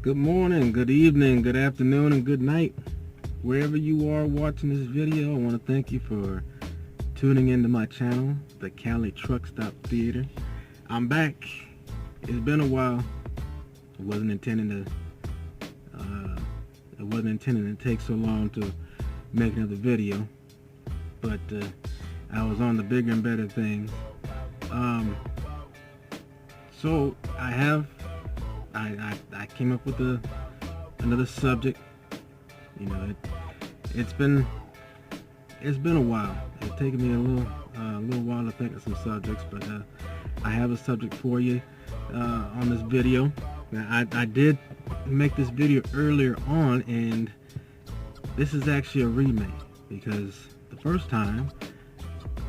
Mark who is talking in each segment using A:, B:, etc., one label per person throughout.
A: Good morning, good evening, good afternoon, and good night. Wherever you are watching this video, I want to thank you for tuning into my channel, the Cali Truck Stop Theater. I'm back. It's been a while. I wasn't intending to take so long to make another video, but I was on the bigger and better things. So I came up with another subject. You know, it's been a while. It's taken me a little while to think of some subjects, but I have a subject for you on this video. Now, I did make this video earlier on, and this is actually a remake because the first time,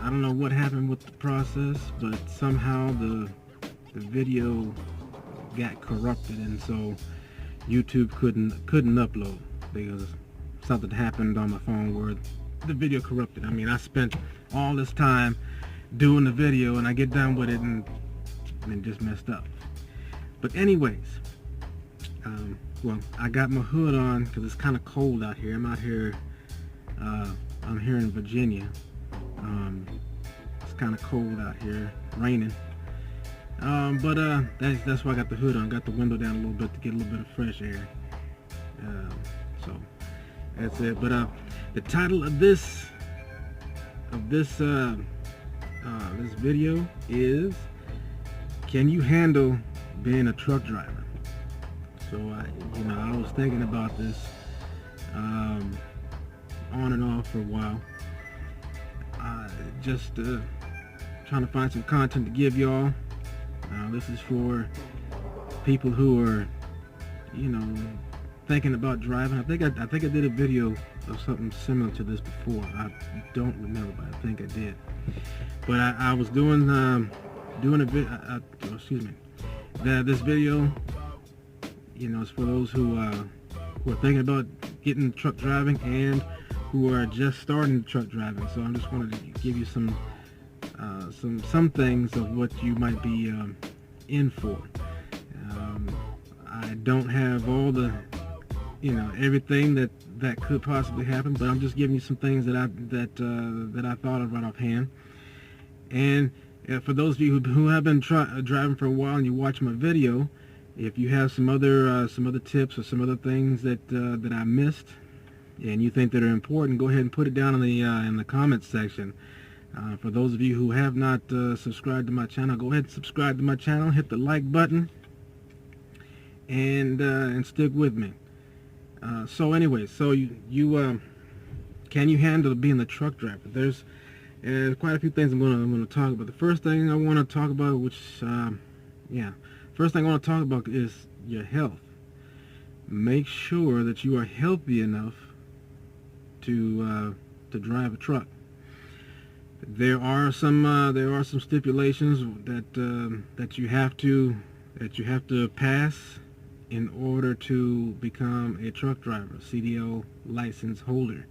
A: I don't know what happened with the process, but somehow the video got corrupted, and so YouTube couldn't upload because something happened on my phone where the video corrupted. I mean, I spent all this time doing the video, and I get done with it, and it just messed up. But anyways, well, I got my hood on because it's kind of cold out here. I'm here in Virginia. It's kind of cold out here, raining. But that's why I got the hood on. Got the window down a little bit to get a little bit of fresh air. So that's it. But the title of this video is, "Can you handle being a truck driver?" So I was thinking about this on and off for a while. Just trying to find some content to give y'all. This is for people who are, thinking about driving. I think I did a video of something similar to this before. I don't remember, but I think I did. But I was doing this video. It's for those who are thinking about getting truck driving and who are just starting truck driving. So I just wanted to give you some things of what you might be in for. I don't have all the everything that could possibly happen, but I'm just giving you some things that I thought of right offhand. And for those of you who have been driving for a while and you watch my video, if you have some other tips or some other things that I missed and you think that are important, go ahead and put it down in the comments section. For those of you who have not subscribed to my channel, go ahead and subscribe to my channel, hit the like button, and stick with me. So anyway, so you can you handle being the truck driver? There's quite a few things I'm going to talk about. The first thing I want to talk about, first thing I want to talk about is your health. Make sure that you are healthy enough to drive a truck. There are some stipulations that you have to pass in order to become a truck driver, CDL license holder.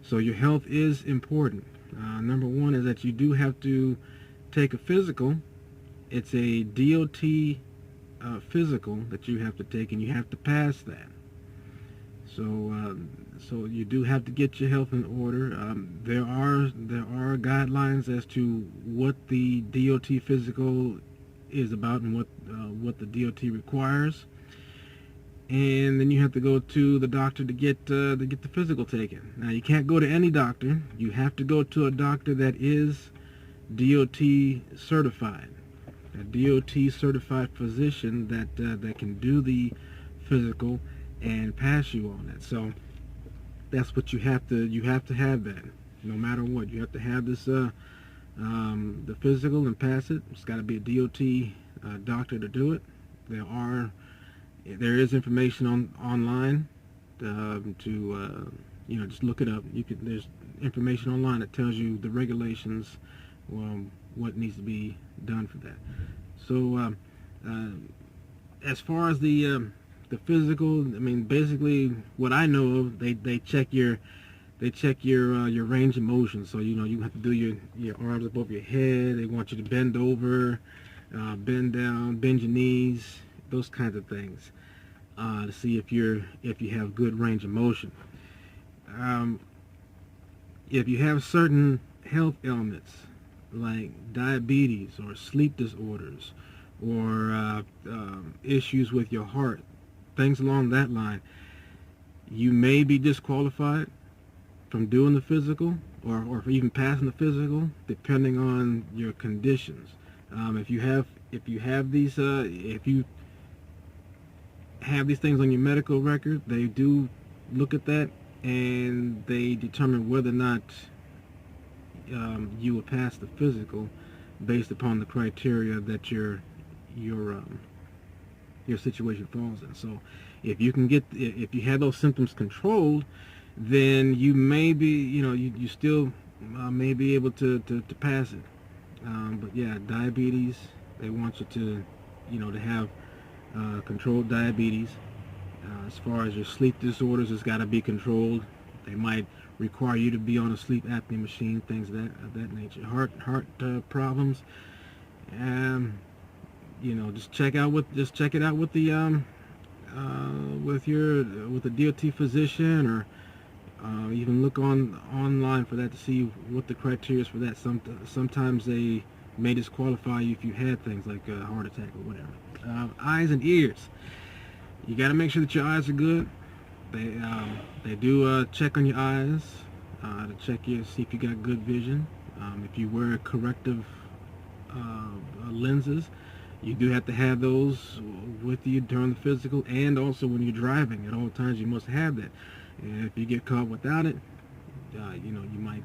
A: So your health is important. Number one is that you do have to take a physical. It's a DOT physical that you have to take, and you have to pass that. So you do have to get your health in order. There are guidelines as to what the DOT physical is about and what the DOT requires. And then you have to go to the doctor to get the physical taken. Now, you can't go to any doctor. You have to go to a doctor that is DOT certified, a DOT certified physician that can do the physical and pass you on it. So that's what you have to have that. No matter what, you have to have this the physical and pass it. It's got to be a DOT doctor to do it. There is information online to just look it up. There's information online that tells you the regulations, what needs to be done for that. So as far as the physical, I mean, basically what I know of, they check your range of motion. So you have to do your arms above your head. They want you to bend over, bend down, bend your knees, those kinds of things. to see if you have good range of motion. Um, if you have certain health ailments like diabetes or sleep disorders or issues with your heart, things along that line, you may be disqualified from doing the physical or even passing the physical, depending on your conditions. If you have these things on your medical record, they do look at that and they determine whether or not you will pass the physical based upon the criteria that your situation falls in. So if you have those symptoms controlled, then you may be, you still may be able to pass it. But yeah, diabetes, they want you to have controlled diabetes. As far as your sleep disorders, it's got to be controlled. They might require you to be on a sleep apnea machine, things of that nature. Heart problems, just check it out with the with the DOT physician, or even look online for that to see what the criteria is for that. Sometimes they may disqualify you if you had things like a heart attack or whatever. Eyes and ears. You got to make sure that your eyes are good. They do check on your eyes to see if you got good vision. If you wear corrective lenses, you do have to have those with you during the physical, and also when you're driving. At all times, you must have that. And if you get caught without it, you might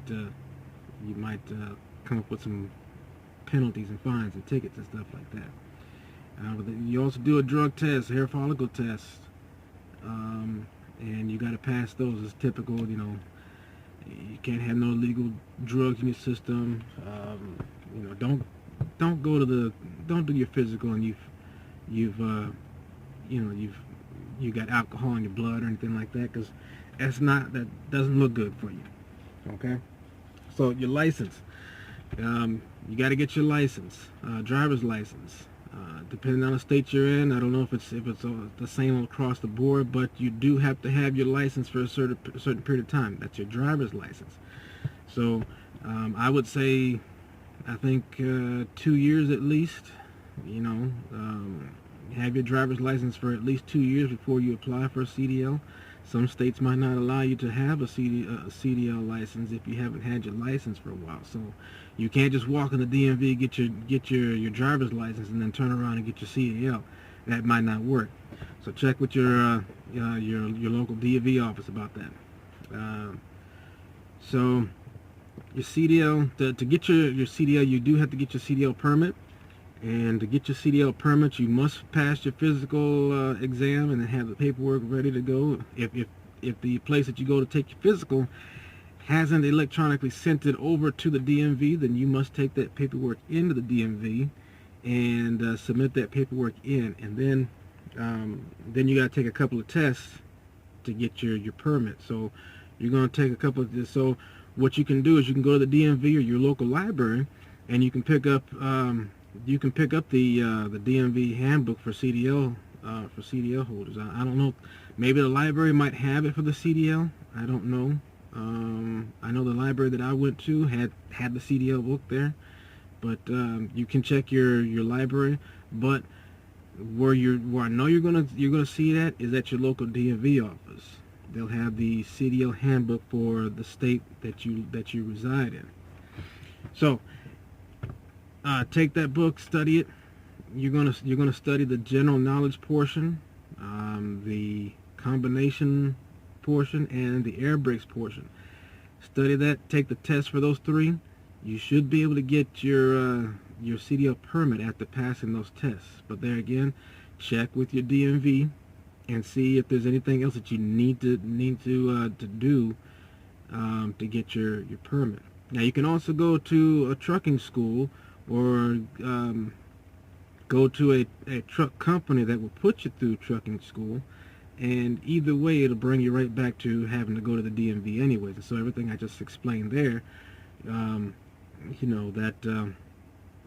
A: come up with some penalties and fines and tickets and stuff like that. You also do a drug test, hair follicle test, and you got to pass those. It's typical, you can't have no illegal drugs in your system. Don't do your physical and you got alcohol in your blood or anything like that, because that doesn't look good for you. Okay, so your license, you got to get your license, driver's license. Depending on the state you're in, I don't know if it's the same across the board, but you do have to have your license for a certain period of time. That's your driver's license. So I would say, I think 2 years at least. Have your driver's license for at least 2 years before you apply for a CDL. Some states might not allow you to have a CDL license if you haven't had your license for a while. So you can't just walk in the DMV, get your driver's license, and then turn around and get your CDL. That might not work. So check with your local DMV office about that. So your CDL, to get your CDL, you do have to get your CDL permit. And to get your CDL permit, you must pass your physical exam and then have the paperwork ready to go. If the place that you go to take your physical hasn't electronically sent it over to the DMV, then you must take that paperwork into the DMV and submit that paperwork in. And then you got to take a couple of tests to get your permit. So you're going to take a couple of this. So what you can do is you can go to the DMV or your local library, and you can pick up the DMV handbook for CDL holders. I don't know. Maybe the library might have it for the CDL. I don't know. I know the library that I went to had the CDL book there, but you can check your library. But where I know you're gonna see that is at your local DMV office. They'll have the CDL handbook for the state that you reside in. So take that book, study it. You're gonna study the general knowledge portion, the combination portion, and the air brakes portion. Study that. Take the test for those three. You should be able to get your CDL permit after passing those tests. But there again, check with your DMV and see if there's anything else that you need to do to get your permit. Now you can also go to a trucking school, or go to a truck company that will put you through trucking school, and either way it'll bring you right back to having to go to the DMV anyways. And so everything I just explained there, that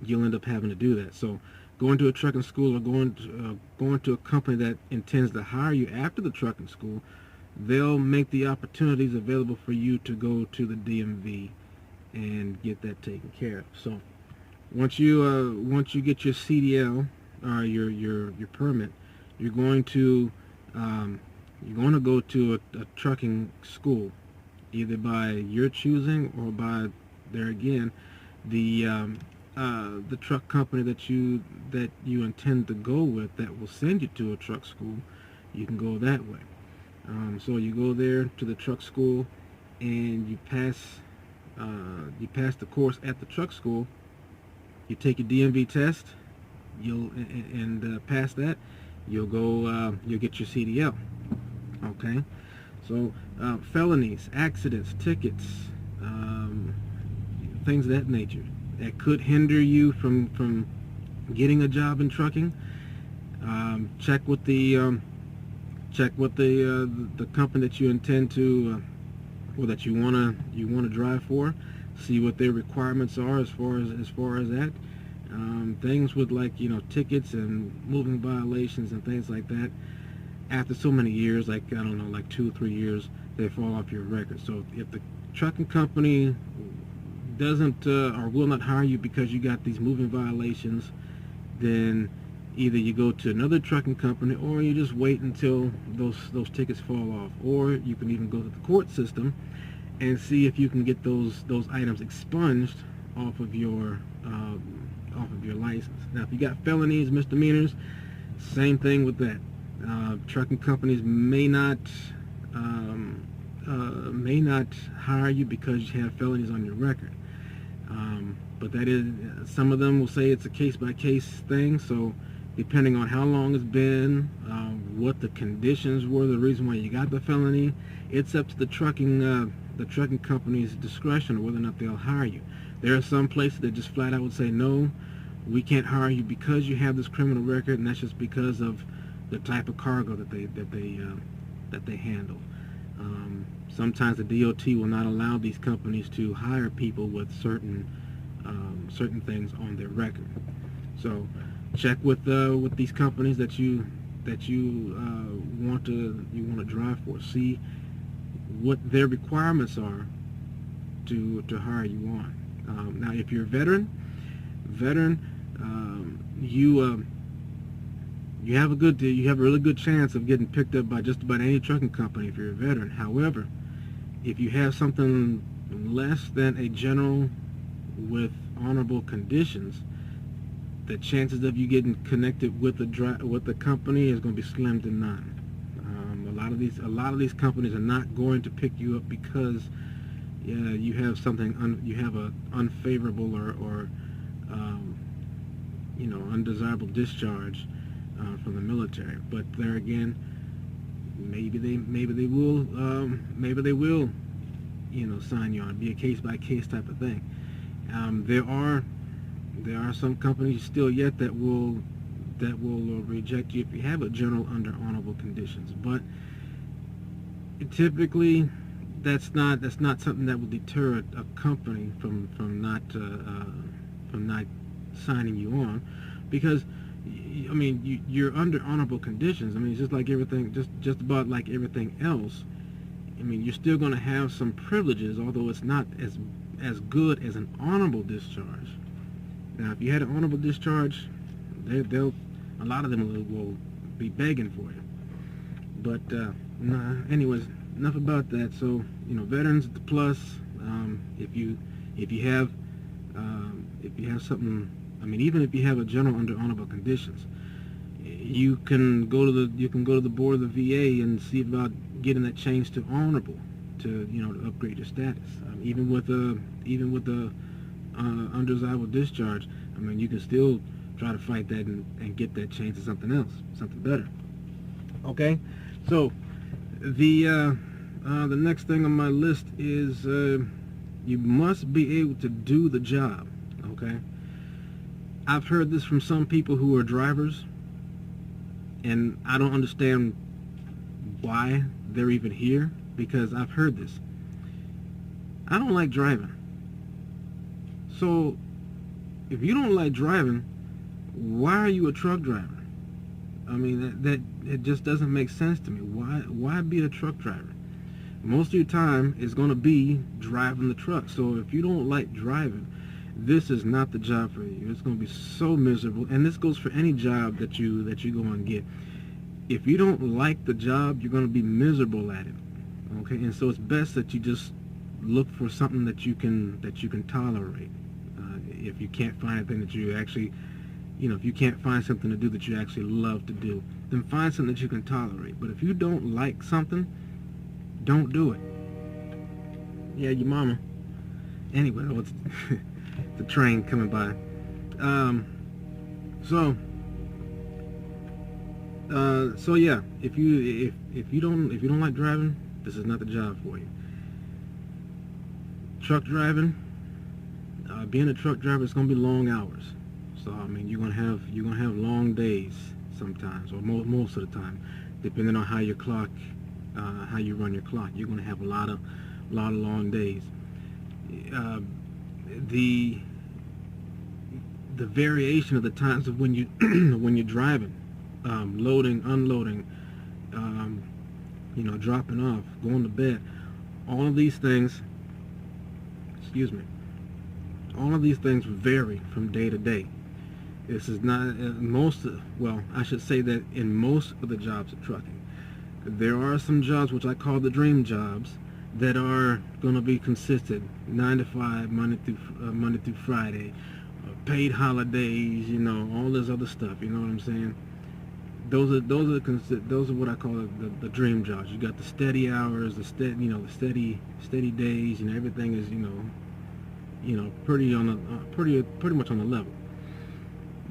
A: you'll end up having to do that. So going to a trucking school or going to a company that intends to hire you after the trucking school, they'll make the opportunities available for you to go to the DMV and get that taken care of. So once you get your CDL or your permit, you're going to go to a trucking school, either by your choosing or by, there again, the truck company that you intend to go with that will send you to a truck school. You can go that way. So you go there to the truck school, and you pass the course at the truck school. You take your DMV test. You'll pass that. You'll get your CDL. Okay. So felonies, accidents, tickets, things of that nature that could hinder you from getting a job in trucking. Check with the company that you intend to or that you wanna drive for. See what their requirements are as far as that. Things with, like, tickets and moving violations and things like that. After so many years, like, I don't know, like 2 or 3 years, they fall off your record. So if the trucking company doesn't or will not hire you because you got these moving violations, then either you go to another trucking company, or you just wait until those tickets fall off. Or you can even go to the court system and see if you can get those items expunged off of your license. Now, if you got felonies, misdemeanors, same thing with that. Trucking companies may not hire you because you have felonies on your record. But that is, some of them will say it's a case-by-case thing. So depending on how long it's been, what the conditions were, the reason why you got the felony, it's up to the trucking company's discretion whether or not they'll hire you. There are some places that just flat out would say, no, we can't hire you because you have this criminal record, and that's just because of the type of cargo that they handle. Sometimes the DOT will not allow these companies to hire people with certain things on their record. So check with these companies that you want to drive for. See what their requirements are to hire you on. Now, if you're a veteran, you have a really good chance of getting picked up by just about any trucking company if you're a veteran. However, if you have something less than a general with honorable conditions, the chances of you getting connected with the company is going to be slim to none. A lot of these companies are not going to pick you up because you have you have a unfavorable or undesirable discharge from the military. But there again, maybe they will sign you on. Be a case-by-case type of thing. There are some companies still yet that will reject you if you have a general under honorable conditions. But typically, that's not something that will deter a company from not signing you on, because you're under honorable conditions. It's just like everything, just about like everything else. You're still going to have some privileges, although it's not as good as an honorable discharge. Now, if you had an honorable discharge, a lot of them will be begging for you. But anyways, enough about that. So veterans at the plus. If you have something, even if you have a general under honorable conditions, you can go to the board of the VA and see about getting that changed to honorable, to upgrade your status. Even with the undesirable discharge, you can still try to fight that and get that changed to something else, something better. Okay, so the next thing on my list is you must be able to do the job. Okay, I've heard this from some people who are drivers, and I don't understand why they're even here, because I've heard this. I don't like driving. So if you don't like driving, why are you a truck driver? I mean, that it just doesn't make sense to me. Why be a truck driver? Most of your time is going to be driving the truck. So if you don't like driving, this is not the job for you. It's going to be so miserable. And this goes for any job that you go and get. If you don't like the job, you're going to be miserable at it. Okay, and so it's best that you just look for something that you can tolerate. If you can't find anything that you actually, if you can't find something to do that you actually love to do, then find something that you can tolerate. But if you don't like something, don't do it. Yeah, your mama. Anyway, it's the train coming by. So yeah, if you don't like driving, this is not the job for you. Truck driving, being a truck driver, it's gonna be long hours. So I mean, you're gonna have long days sometimes, or most of the time, depending on how you run your clock. You're gonna have a lot of long days. The variation of the times of when you're driving, loading, unloading, dropping off, going to bed, all of these things. All of these things vary from day to day. This is not I should say that in most of the jobs of trucking, there are some jobs which I call the dream jobs that are going to be consistent, 9 to 5, Monday through Friday, paid holidays, all this other stuff. You know what I'm saying? Those are what I call the dream jobs. You got the steady hours, the steady days. Everything is pretty much on the level.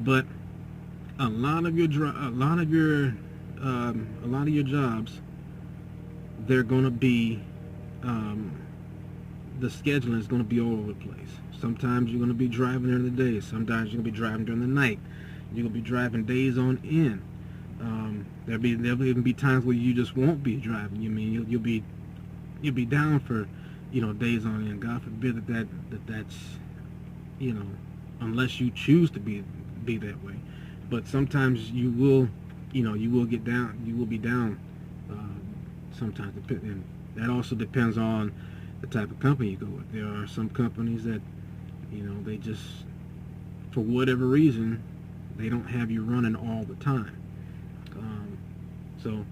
A: But a lot of your jobs, they're going to be the scheduling is going to be all over the place. Sometimes you're going to be driving during the day. Sometimes you're going to be driving during the night. You're going to be driving days on end. There'll even be times where you just won't be driving. You'll be down for days on end. God forbid that's unless you choose to be that way. But sometimes you will get down. You will be down sometimes, and that also depends on the type of company you go with. There are some companies that they just, for whatever reason, they don't have you running all the time. So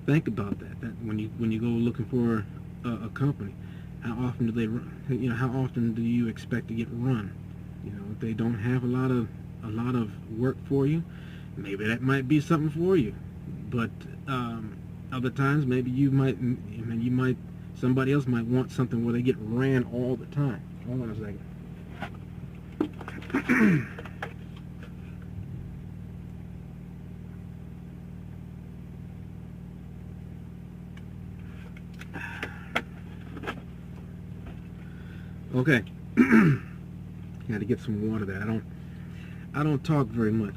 A: think about that. That when you go looking for a company, how often do they run? How often do you expect to get run? If they don't have a lot of work for you, maybe that might be something for you. But other times, maybe somebody else might want something where they get ran all the time. Hold on a second. Okay. Got to get some water there. I don't talk very much,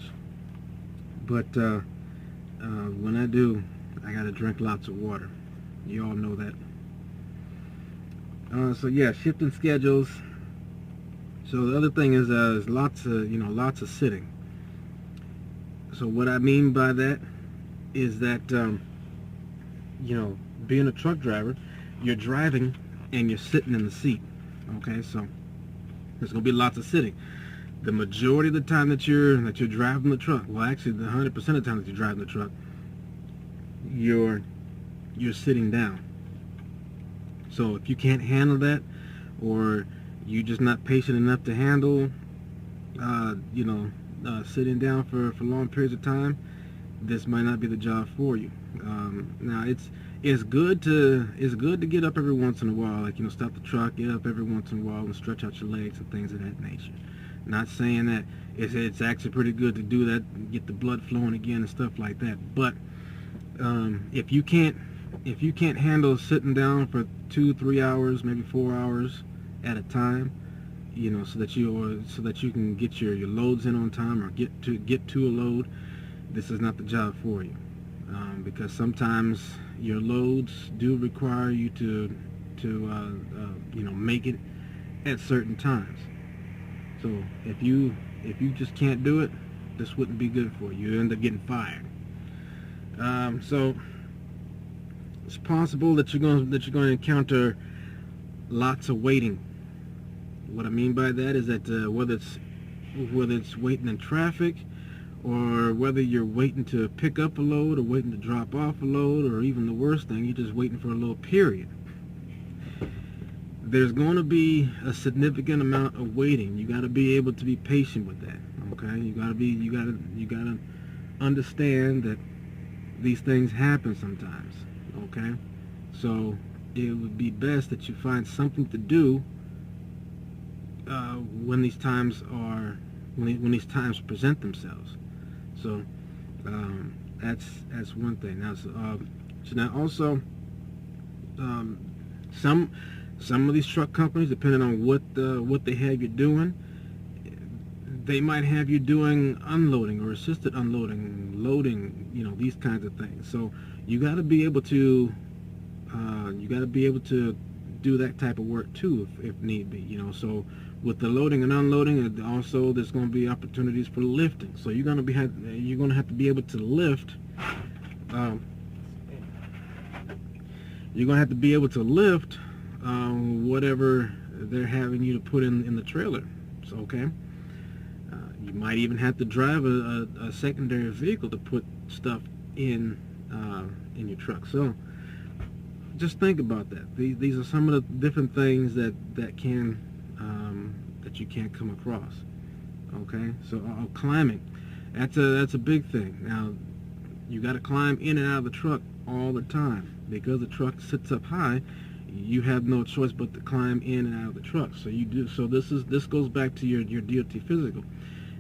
A: but when I do, I got to drink lots of water. You all know that. So yeah, shifting schedules. So the other thing is lots of sitting. So what I mean by that is that being a truck driver, you're driving and you're sitting in the seat. Okay, so there's gonna be lots of sitting. The majority of the time that you're driving the truck, well, actually, the 100% of the time that you're driving the truck, you're sitting down. So if you can't handle that, or you're just not patient enough to handle, sitting down for long periods of time, this might not be the job for you. Now it's good to get up every once in a while, like stop the truck, get up every once in a while, and stretch out your legs and things of that nature. Not saying that it's actually pretty good to do that, get the blood flowing again and stuff like that. But if you can't handle sitting down for 2-3 hours, maybe 4 hours at a time, so that you can get your loads in on time, or get to a load, this is not the job for you. Because sometimes your loads do require you to make it at certain times. So if you just can't do it, this wouldn't be good for you. You end up getting fired. So it's possible that you're going to encounter lots of waiting. What I mean by that is that whether it's waiting in traffic, or whether you're waiting to pick up a load, or waiting to drop off a load, or even the worst thing, you're just waiting for a little period. There's going to be a significant amount of waiting. You got to be able to be patient with that. Okay, you got to understand that these things happen sometimes. Okay, so it would be best that you find something to do when these times present themselves. So that's one thing. Now, so now also some of these truck companies, depending on what they have you doing, they might have you doing unloading or assisted unloading, loading, these kinds of things. So you got to be able to do that type of work too, if need be. So with the loading and unloading, and also there's going to be opportunities for lifting. So you're going to have to be able to lift. You're going to have to be able to lift whatever they're having you to put in the trailer. So okay, you might even have to drive a secondary vehicle to put stuff in your truck. So just think about that. These are some of the different things that you can't come across. Okay, so climbing, that's a big thing. Now you got to climb in and out of the truck all the time, because the truck sits up high. You have no choice but to climb in and out of the truck. So you do. So this goes back to your DOT physical.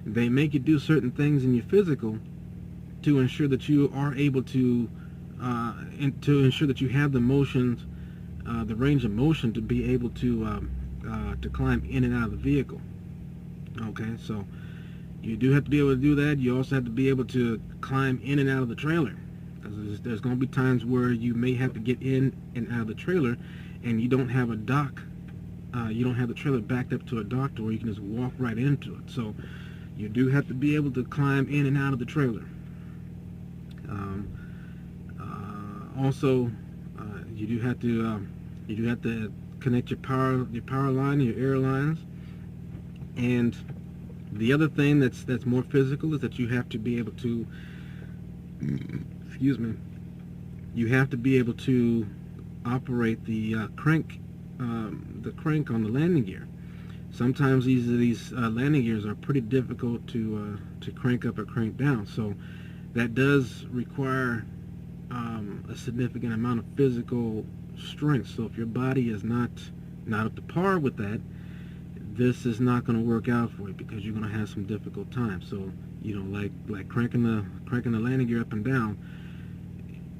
A: They make you do certain things in your physical to ensure that you are able to, and to ensure that you have the motions, the range of motion to be able to climb in and out of the vehicle. Okay, so you do have to be able to do that. You also have to be able to climb in and out of the trailer. There's going to be times where you may have to get in and out of the trailer, and you don't have a dock. You don't have the trailer backed up to a dock to where you can just walk right into it. So you do have to be able to climb in and out of the trailer. Also, you do have to connect your power line, your air lines. And the other thing that's more physical is that you have to be able to, you have to be able to operate the crank on the landing gear. Sometimes these landing gears are pretty difficult to crank up or crank down. So that does require a significant amount of physical strength. So if your body is not up to par with that, this is not going to work out for you, because you're going to have some difficult times. So like cranking the landing gear up and down,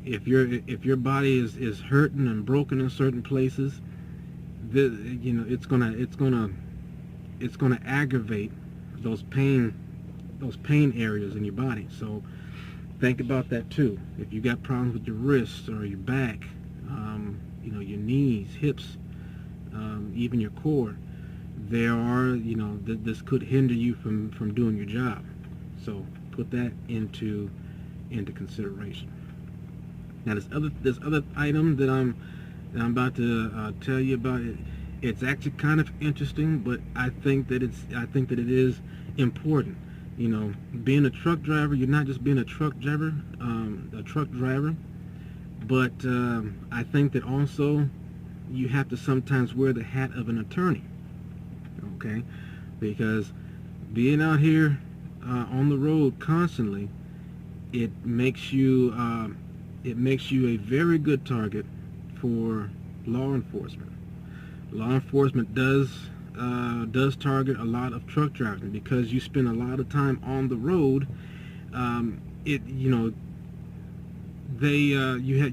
A: if your body is hurting and broken in certain places, it's gonna aggravate those pain areas in your body. So think about that too. If you got problems with your wrists or your back, your knees, hips, even your core, this could hinder you from doing your job. So put that into consideration. Now this other item that I'm about to tell you about, it's actually kind of interesting, but I think that it is important. Being a truck driver, you're not just being a truck driver, but I think that also you have to sometimes wear the hat of an attorney. Okay, because being out here on the road constantly, it makes you a very good target for law enforcement. Law enforcement does target a lot of truck drivers, because you spend a lot of time on the road.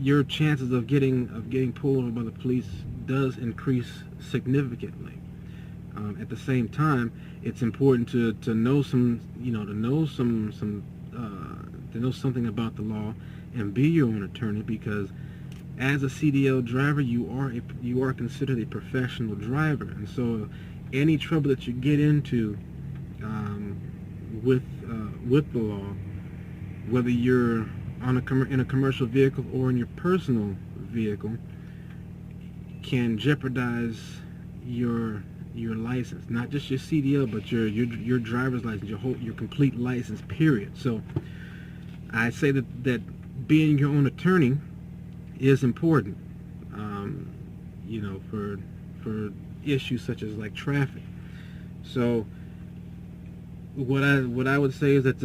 A: Your chances of getting pulled over by the police does increase significantly. At the same time, it's important to know something about the law and be your own attorney, because as a CDL driver, you are considered a professional driver, and so any trouble that you get into with the law, whether you're on in a commercial vehicle or in your personal vehicle, can jeopardize your license, not just your CDL, but your driver's license, your complete license, period. So I say that being your own attorney is important, for issues such as like traffic. So what I would say is that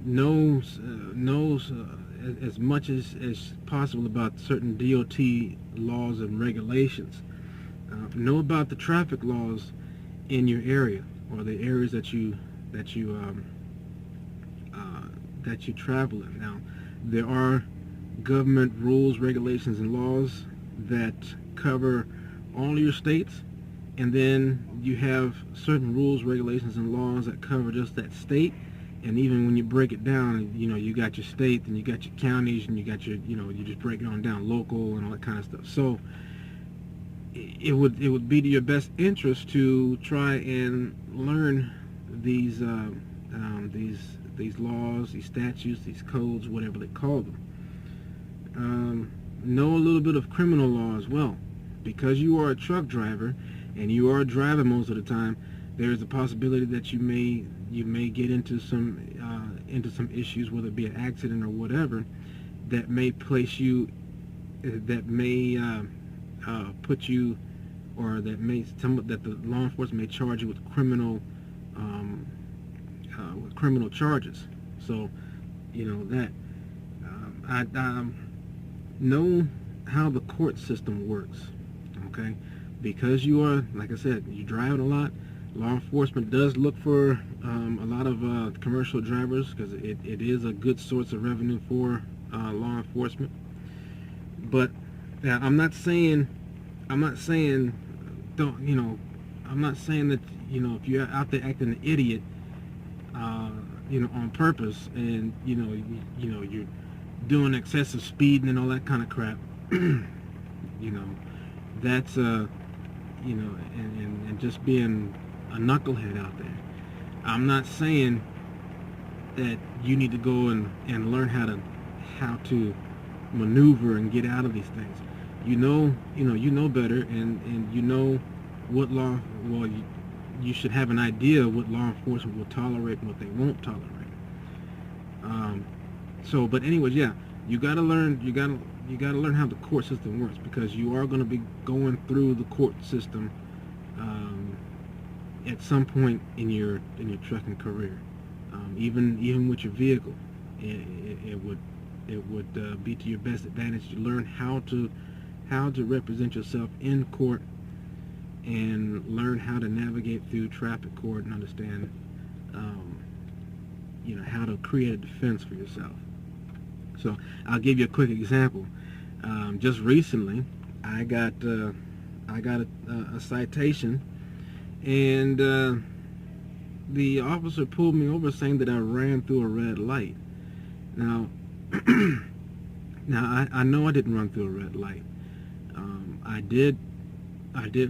A: knows as much as possible about certain DOT laws and regulations. Know about the traffic laws in your area, or the areas that you travel in. Now, there are government rules, regulations, and laws that cover all your states, and then you have certain rules, regulations, and laws that cover just that state. And even when you break it down, you got your state, and you got your counties, and you got your, you just break it on down, local, and all that kind of stuff. So it would be to your best interest to try and learn these laws, these statutes, these codes, whatever they call them. Know a little bit of criminal law as well, because you are a truck driver and you are driving most of the time. There is a possibility that you may get into some issues, whether it be an accident or whatever, that may place you, that may put you, or that the law enforcement may charge you with criminal charges. So that I know how the court system works, okay? Because you are, like I said, you're driving a lot. Law enforcement does look for a lot of commercial drivers, because it is a good source of revenue for law enforcement. But I'm not saying that if you're out there acting an idiot, on purpose, and you're doing excessive speeding and all that kind of crap, that's and just being a knucklehead out there. I'm not saying that you need to go and learn how to maneuver and get out of these things. You know better, and you know what law. Well, you should have an idea of what law enforcement will tolerate and what they won't tolerate. But anyways, yeah, you gotta learn. You gotta learn how the court system works, because you are going to be going through the court system at some point in your trucking career. Even with your vehicle, it would be to your best advantage to learn how to represent yourself in court, and learn how to navigate through traffic court, and understand how to create a defense for yourself. So I'll give you a quick example. Just recently, I got a citation, and the officer pulled me over saying that I ran through a red light. Now, I know I didn't run through a red light. I did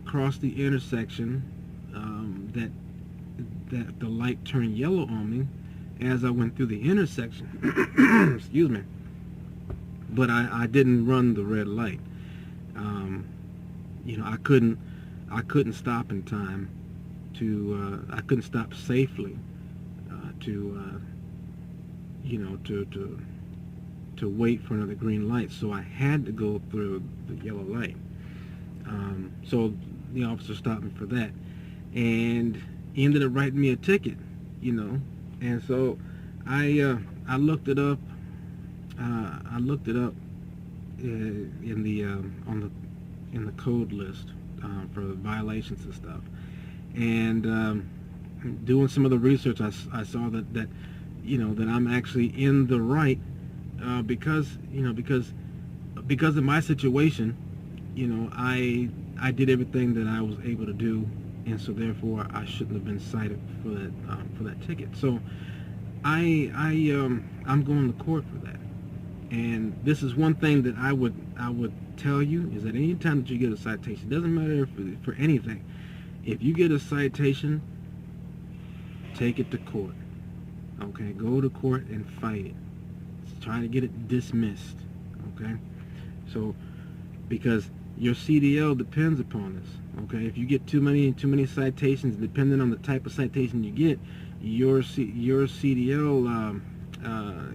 A: cross the intersection that the light turned yellow on me as I went through the intersection. Excuse me. But I didn't run the red light. I couldn't stop in time I couldn't stop safely to wait for another green light. So I had to go through the yellow light. So the officer stopped me for that, and he ended up writing me a ticket, and so I looked it up. In the code list for violations and stuff, and doing some of the research, I saw that I'm actually in the right, because of my situation. I did everything that I was able to do, and so therefore I shouldn't have been cited for that ticket. So I'm going to court for that. And this is one thing that I would tell you, is that any time that you get a citation, doesn't matter for anything, if you get a citation, take it to court. Okay, go to court and fight it. Try to get it dismissed. Okay, so because your CDL depends upon this. Okay, if you get too many citations, depending on the type of citation you get, your CDL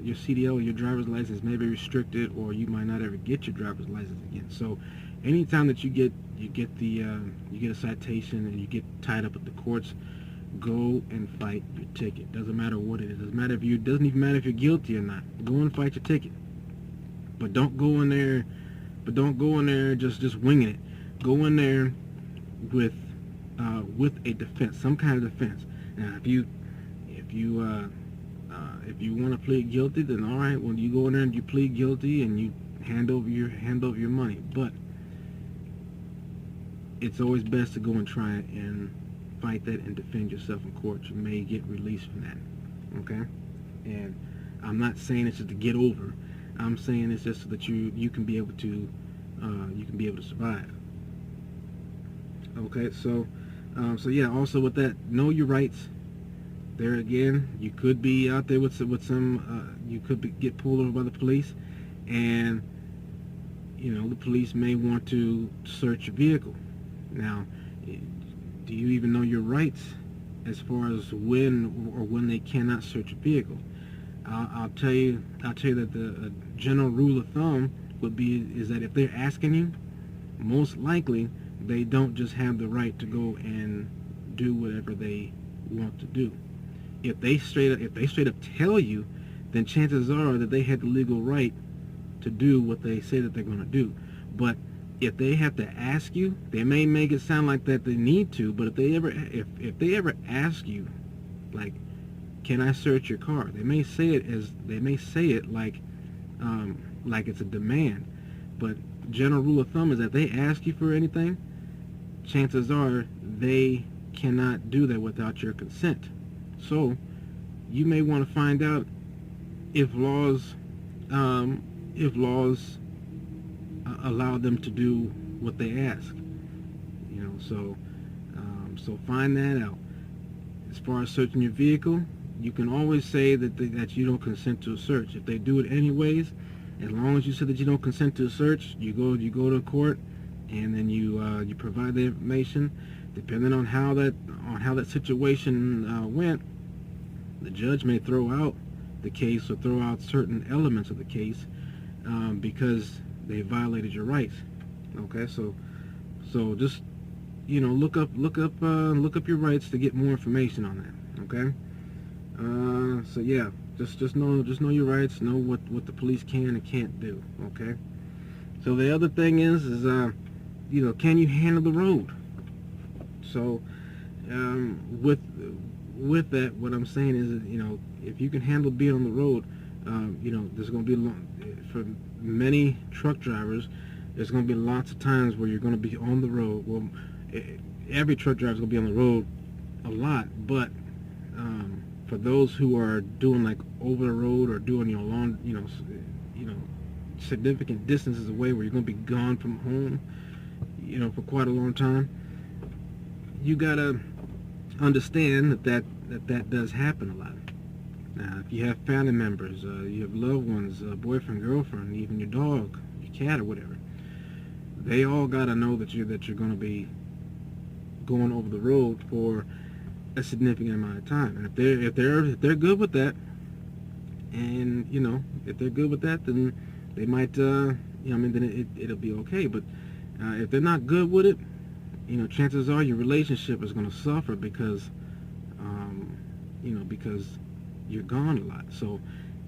A: your CDL, your driver's license may be restricted, or you might not ever get your driver's license again. So, anytime that you get a citation and you get tied up at the courts, go and fight your ticket. Doesn't matter what it is. Doesn't even matter if you're guilty or not. Go and fight your ticket. But don't go in there. But don't go in there just winging it. Go in there with a defense, some kind of defense. Now, if you want to plead guilty, then all right. Well, you go in there and you plead guilty and you hand over your money. But it's always best to go and try and fight that and defend yourself in court. You may get released from that. Okay? And I'm not saying it's just to get over. I'm saying it's just so that you can be able to survive. Okay, so yeah. Also with that, know your rights. There again, you could be out there with some you could get pulled over by the police, and the police may want to search your vehicle. Now, do you even know your rights as far as when they cannot search your vehicle? I'll tell you that the general rule of thumb is that if they're asking you, most likely they don't just have the right to go and do whatever they want to do. If they straight up tell you, then chances are that they had the legal right to do what they say that they're going to do. But if they have to ask you, they may make it sound like that they need to. But if they ever ask you, like, can I search your car? They may say it like it's a demand. But general rule of thumb is that they ask you for anything, chances are they cannot do that without your consent. So you may want to find out if laws allow them to do what they ask. So find that out. As far as searching your vehicle, you can always say that you don't consent to a search. If they do it anyways, as long as you say that you don't consent to a search, you go to court, and then you provide the information. Depending on how that situation went, the judge may throw out the case or throw out certain elements of the case because they violated your rights. Okay, so just look up your rights to get more information on that. Okay, so yeah, just know your rights. Know what the police can and can't do. Okay, so the other thing is can you handle the road? So with that, what I'm saying is if you can handle being on the road, there's going to be for many truck drivers, there's going to be lots of times where you're going to be on the road. Well, every truck driver is going to be on the road a lot, but for those who are doing like over the road or doing long, significant distances away where you're going to be gone from home, for quite a long time, you gotta understand that does happen a lot. Now, if you have family members, you have loved ones, boyfriend, girlfriend, even your dog, your cat, or whatever, they all gotta know that you're going to be going over the road for a significant amount of time. And if they're good with that, and if they're good with that, then they might then it'll be okay. But if they're not good with it, chances are your relationship is going to suffer because because you're gone a lot. So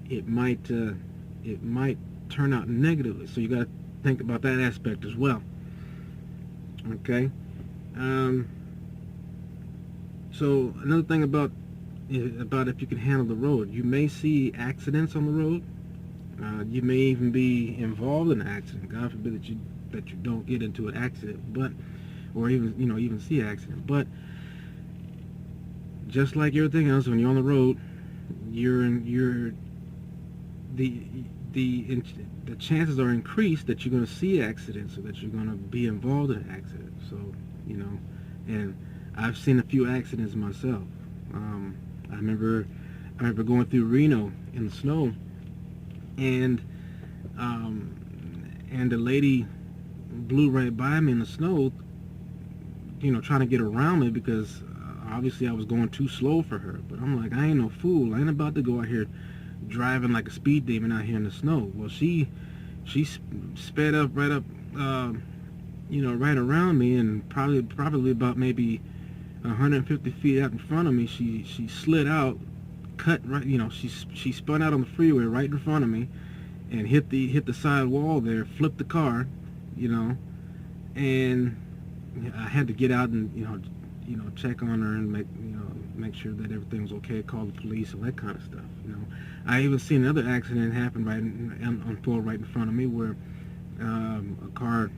A: it might turn out negatively. So you got to think about that aspect as well. Okay. So another thing about if you can handle the road, you may see accidents on the road. You may even be involved in an accident. God forbid that you don't get into an accident, or even see an accident. But just like everything else, when you're on the road, the chances are increased that you're going to see accidents or that you're going to be involved in an accident. So and I've seen a few accidents myself. I remember I remember going through Reno in the snow, and the lady blew right by me in the snow, trying to get around me because obviously I was going too slow for her. But I'm like, I ain't no fool. I ain't about to go out here driving like a speed demon out here in the snow. Well, she sped up right up, right around me, and probably about maybe 150 feet out in front of me. She slid out, cut right. She spun out on the freeway right in front of me, and hit the side wall there. Flipped the car, and I had to get out and check on her and make sure that everything was okay. Call the police and that kind of stuff. I even seen another accident happen unfold right in front of me where a car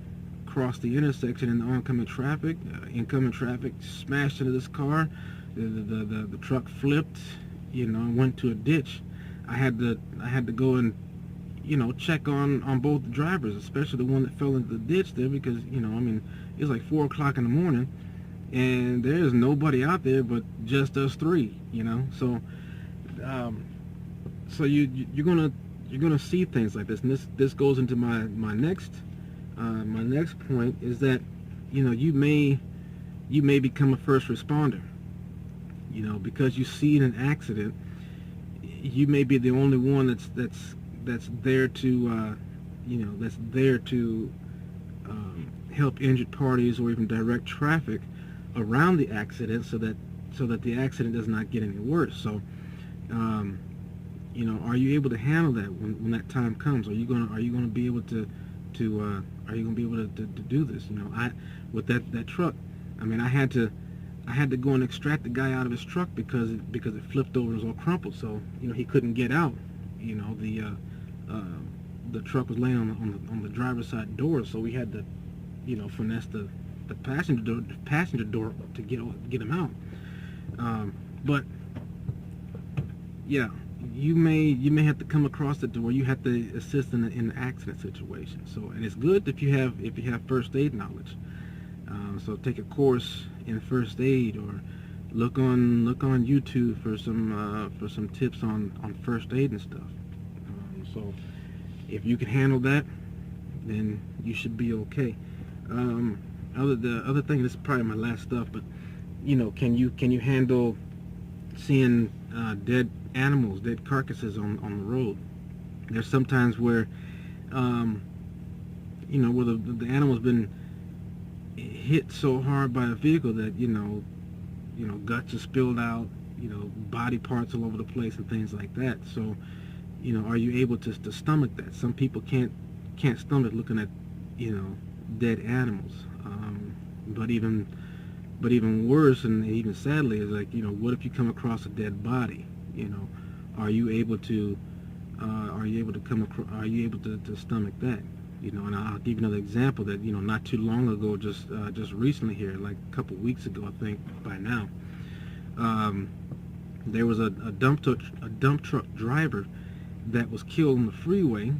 A: crossed the intersection in the oncoming traffic. Incoming traffic smashed into this car. The truck flipped, and went to a ditch. I had to go and check on both the drivers, especially the one that fell into the ditch there, because it was like 4 o'clock in the morning, and there's nobody out there but just us three. So you're gonna see things like this, and this goes into my next point is that you may become a first responder, because you see an accident. You may be the only one that's there to help injured parties or even direct traffic around the accident, so that the accident does not get any worse. So are you able to handle that when that time comes? Are you gonna be able to do this? With that truck, I had to go and extract the guy out of his truck because it flipped over and was all crumpled. So he couldn't get out. The truck was laying on the driver's side door, so we had to finesse the passenger door to get him out. But yeah, you may have to come across it to where you have to assist in an accident situation. So, and it's good if you have first aid knowledge. So take a course in first aid, or look on YouTube for some tips on first aid and stuff. So if you can handle that, then you should be okay. The other thing, this is probably my last stuff, but can you handle seeing dead animals, dead carcasses on the road? There's sometimes where where the animal's been hit so hard by a vehicle that guts are spilled out, body parts all over the place and things like that. So are you able to stomach that? Some people can't stomach looking at dead animals. But even worse, and even sadly, is like what if you come across a dead body? Are you able to stomach that? And I'll give you another example that not too long ago, just recently here, like a couple weeks ago, I think by now, there was a dump truck driver that was killed on the freeway.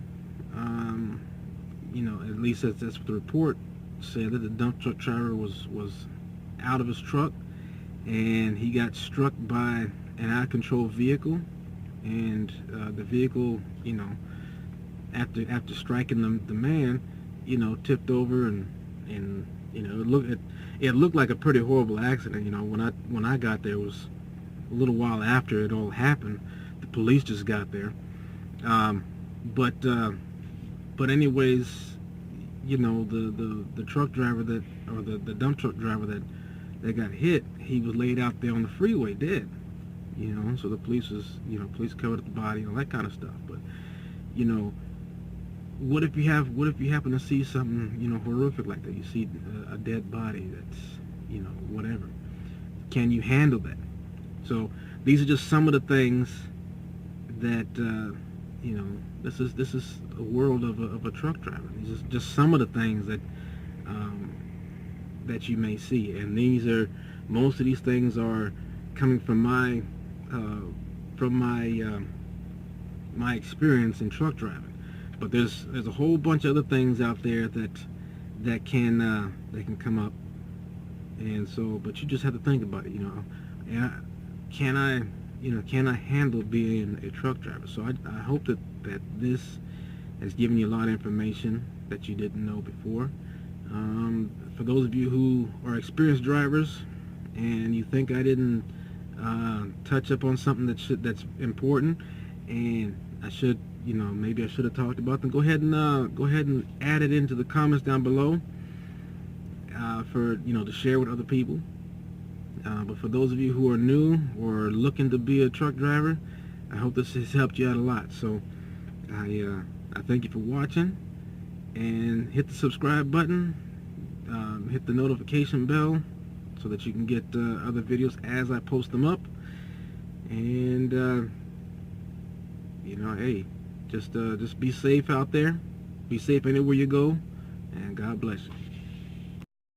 A: At least that's what the report said, that the dump truck driver was out of his truck, and he got struck by an out of control vehicle, and the vehicle, after striking the man, tipped over, and it looked like a pretty horrible accident. When I got there, it was a little while after it all happened. The police just got there. But anyways, the truck driver the dump truck driver that got hit, he was laid out there on the freeway dead. So the police covered up the body and all that kind of stuff. But what if you happen to see something horrific like that? You see a dead body that's whatever. Can you handle that? So these are just some of the things that this is a world of a truck driver. These are just some of the things that that you may see, and most of these things are coming from my experience in truck driving. But there's a whole bunch of other things out there that can come up, and so but you just have to think about it. Can can I handle being a truck driver? So I hope that this has given you a lot of information that you didn't know before. For those of you who are experienced drivers and you think I didn't touch up on something that's important, and I should, maybe I should have talked about them, go ahead and add it into the comments down below for to share with other people. But for those of you who are new or looking to be a truck driver, I hope this has helped you out a lot. So I thank you for watching, and hit the subscribe button, hit the notification bell so that you can get other videos as I post them up. And hey, just be safe out there. Be safe anywhere you go, and God bless you.